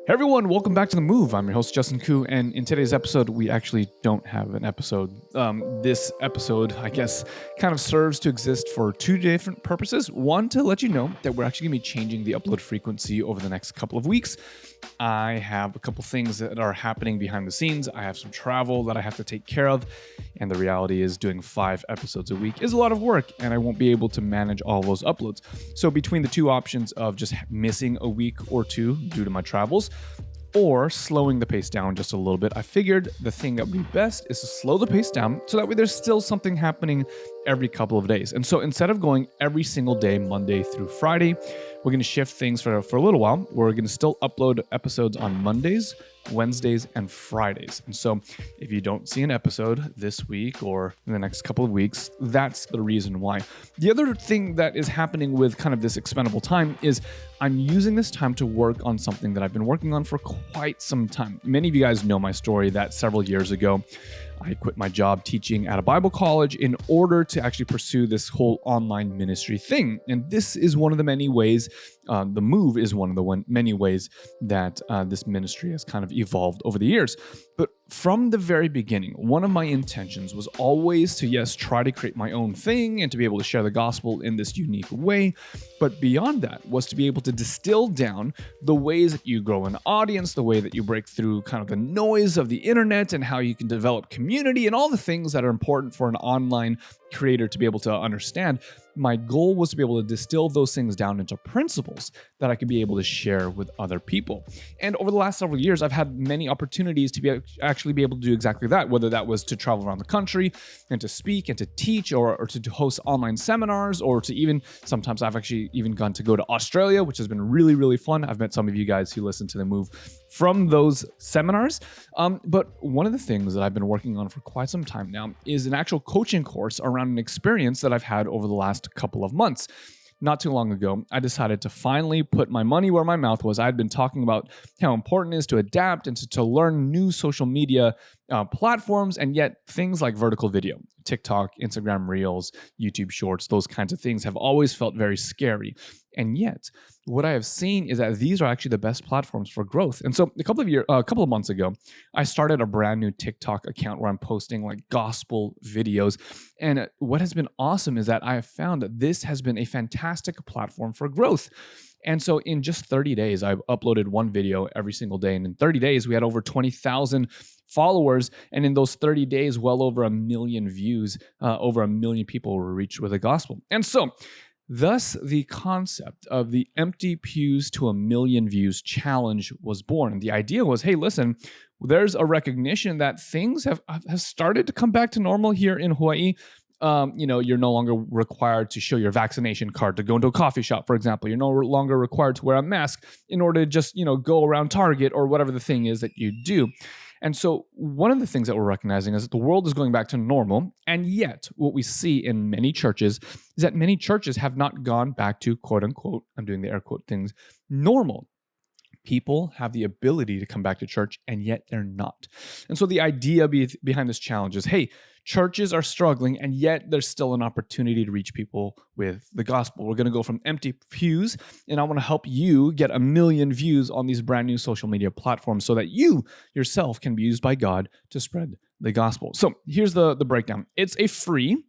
Hey everyone, welcome back to The Move. I'm your host, Justin Koo, and in today's episode, we actually don't have an episode. This episode, I guess, kind of serves to exist for two different purposes. One, to let you know that we're actually going to be changing the upload frequency over the next couple of weeks. I have a couple things that are happening behind the scenes. I have some travel that I have to take care of, and the reality is doing 5 episodes a week is a lot of work, and I won't be able to manage all those uploads. So between the two options of just missing a week or two due to my travels, or slowing the pace down just a little bit, I figured the thing that would be best is to slow the pace down so that way there's still something happening every couple of days. And so instead of going every single day, Monday through Friday, we're going to shift things for a little while. We're going to still upload episodes on Mondays, Wednesdays, and Fridays. And so if you don't see an episode this week or in the next couple of weeks, that's the reason why. The other thing that is happening with kind of this expendable time is I'm using this time to work on something that I've been working on for quite some time. Many of you guys know my story that several years ago, I quit my job teaching at a Bible college in order to actually pursue this whole online ministry thing. And this is one of the many ways, the move is one of the many ways that this ministry has kind of evolved over the years. But from the very beginning, one of my intentions was always to, yes, try to create my own thing and to be able to share the gospel in this unique way. But beyond that was to be able to distill down the ways that you grow an audience, the way that you break through kind of the noise of the internet and how you can develop community and all the things that are important for an online creator to be able to understand. My goal was to be able to distill those things down into principles that I could be able to share with other people. And over the last several years, I've had many opportunities to actually be able to do exactly that, whether that was to travel around the country and to speak and to teach or to host online seminars, or to even, sometimes I've actually even gone to go to Australia, which has been really, really fun. I've met some of you guys who listen to The Move from those seminars. But one of the things that I've been working on for quite some time now is an actual coaching course around an experience that I've had over the last couple of months. Not too long ago, I decided to finally put my money where my mouth was. I had been talking about how important it is to adapt and to learn new social media platforms, and yet things like vertical video, TikTok, Instagram Reels, YouTube Shorts, those kinds of things have always felt very scary. And yet, what I have seen is that these are actually the best platforms for growth. And so a couple of months ago, I started a brand new TikTok account where I'm posting like gospel videos. And what has been awesome is that I have found that this has been a fantastic platform for growth. And so in just 30 days, I've uploaded one video every single day. And in 30 days, we had over 20,000 followers. And in those 30 days, well over 1 million views, over 1 million people were reached with the gospel. And so thus, the concept of the Empty Pews to 1 Million Views challenge was born. And the idea was, hey, listen, there's a recognition that things have started to come back to normal here in Hawaii. You're no longer required to show your vaccination card to go into a coffee shop, for example. You're no longer required to wear a mask in order to just, go around Target or whatever the thing is that you do. And so one of the things that we're recognizing is that the world is going back to normal. And yet what we see in many churches is that many churches have not gone back to, quote unquote, I'm doing the air quote things, normal. People have the ability to come back to church, and yet they're not. And so the idea behind this challenge is, hey, churches are struggling, and yet there's still an opportunity to reach people with the gospel. We're going to go from empty pews, and I want to help you get 1 million views on these brand new social media platforms so that you yourself can be used by God to spread the gospel. So here's the breakdown. It's a free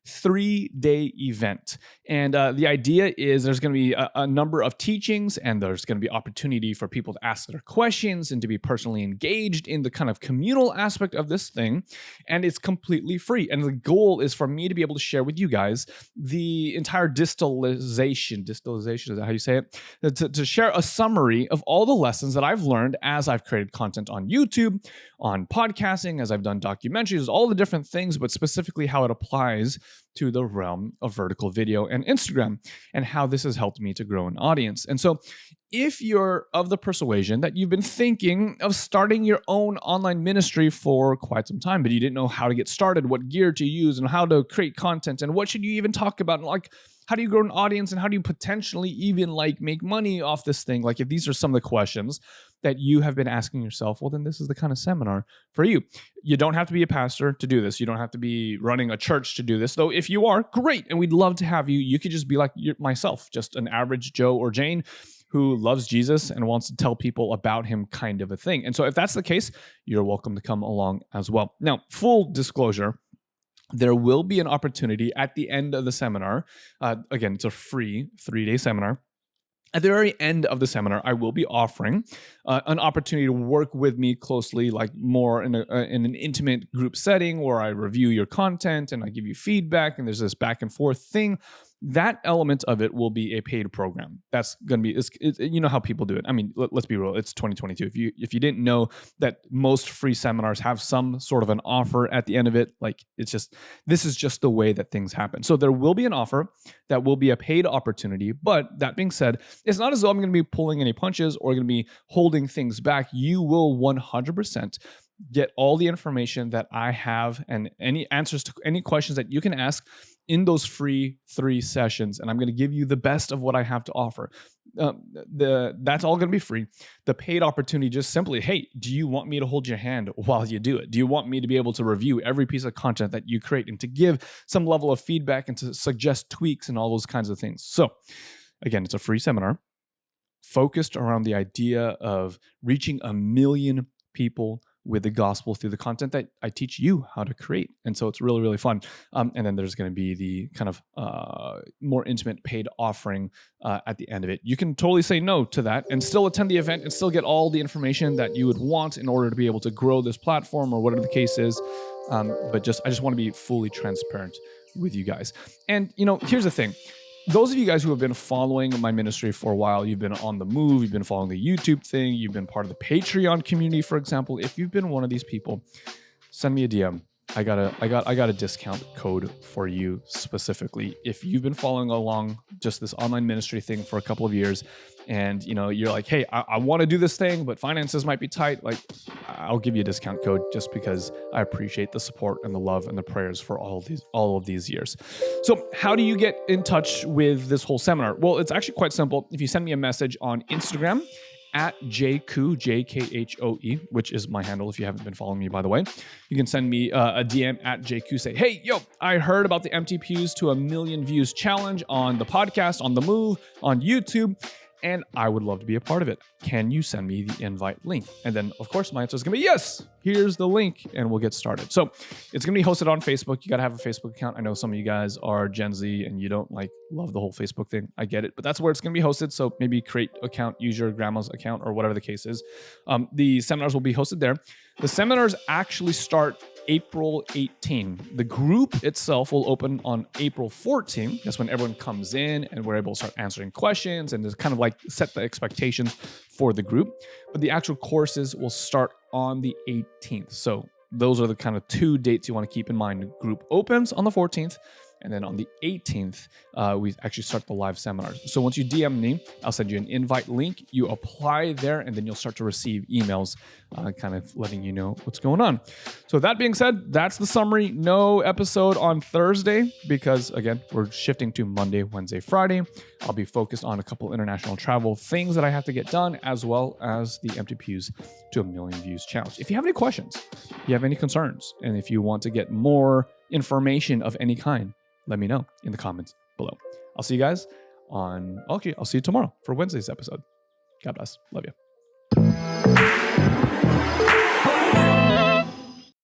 3-day event. And the idea is there's going to be a number of teachings, and there's going to be opportunity for people to ask their questions and to be personally engaged in the kind of communal aspect of this thing. And it's completely free. And the goal is for me to be able to share with you guys the entire distillation, is that how you say it? To share a summary of all the lessons that I've learned as I've created content on YouTube, on podcasting, as I've done documentaries, all the different things, but specifically how it applies to the realm of vertical video and Instagram, and how this has helped me to grow an audience. And so if you're of the persuasion that you've been thinking of starting your own online ministry for quite some time, but you didn't know how to get started, what gear to use, and how to create content, and what should you even talk about, and like, how do you grow an audience, and how do you potentially even like make money off this thing? Like, if these are some of the questions that you have been asking yourself, well, then this is the kind of seminar for you. You don't have to be a pastor to do this. You don't have to be running a church to do this. Though if you are, great, and we'd love to have you. You could just be like myself, just an average Joe or Jane who loves Jesus and wants to tell people about him kind of a thing. And so if that's the case, you're welcome to come along as well. Now, full disclosure, there will be an opportunity at the end of the seminar. Again, it's a free 3-day seminar. At the very end of the seminar, I will be offering an opportunity to work with me closely, like more in an intimate group setting where I review your content and I give you feedback and there's this back and forth thing. That element of it will be a paid program. That's going to be, you know how people do it. I mean, let's be real. It's 2022. If you didn't know that most free seminars have some sort of an offer at the end of it, like this is just the way that things happen. So there will be an offer that will be a paid opportunity. But that being said, it's not as though I'm going to be pulling any punches or going to be holding things back. You will 100% get all the information that I have and any answers to any questions that you can ask in those free 3 sessions. And I'm going to give you the best of what I have to offer. That's all going to be free. The paid opportunity, just simply, hey, do you want me to hold your hand while you do it? Do you want me to be able to review every piece of content that you create and to give some level of feedback and to suggest tweaks and all those kinds of things? So again, it's a free seminar focused around the idea of reaching 1 million people with the gospel through the content that I teach you how to create. And so it's really, really fun. And then there's going to be the kind of more intimate paid offering at the end of it. You can totally say no to that and still attend the event and still get all the information that you would want in order to be able to grow this platform or whatever the case is. But I just want to be fully transparent with you guys. And, here's the thing. Those of you guys who have been following my ministry for a while, you've been on the move, you've been following the YouTube thing, you've been part of the Patreon community, for example. If you've been one of these people, send me a DM. I got a discount code for you specifically. If you've been following along just this online ministry thing for a couple of years and you're like, hey, I want to do this thing, but finances might be tight, like I'll give you a discount code just because I appreciate the support and the love and the prayers for all of these years. So how do you get in touch with this whole seminar? Well, it's actually quite simple. If you send me a message on Instagram at JKhoe, JKHOE, which is my handle if you haven't been following me, by the way. You can send me a DM at JKhoe, say, hey, yo, I heard about the Empty Pews to 1 million views challenge on the podcast, on the move, on YouTube, and I would love to be a part of it. Can you send me the invite link? And then, of course, my answer is going to be yes. Here's the link, and we'll get started. So it's going to be hosted on Facebook. You got to have a Facebook account. I know some of you guys are Gen Z and you don't love the whole Facebook thing. I get it, but that's where it's going to be hosted. So maybe create an account, use your grandma's account or whatever the case is. The seminars will be hosted there. The seminars actually start April 18. The group itself will open on April 14. That's when everyone comes in and we're able to start answering questions and just kind of set the expectations for the group. But the actual courses will start on the 18th. So those are the kind of 2 dates you want to keep in mind. The group opens on the 14th. And then on the 18th, we actually start the live seminars. So once you DM me, I'll send you an invite link. You apply there, and then you'll start to receive emails kind of letting you know what's going on. So that being said, that's the summary. No episode on Thursday because, again, we're shifting to Monday, Wednesday, Friday. I'll be focused on a couple international travel things that I have to get done, as well as the Empty Pews to 1 million views challenge. If you have any questions, you have any concerns, and if you want to get more information of any kind, let me know in the comments below. I'll see you guys I'll see you tomorrow for Wednesday's episode. God bless. Love you.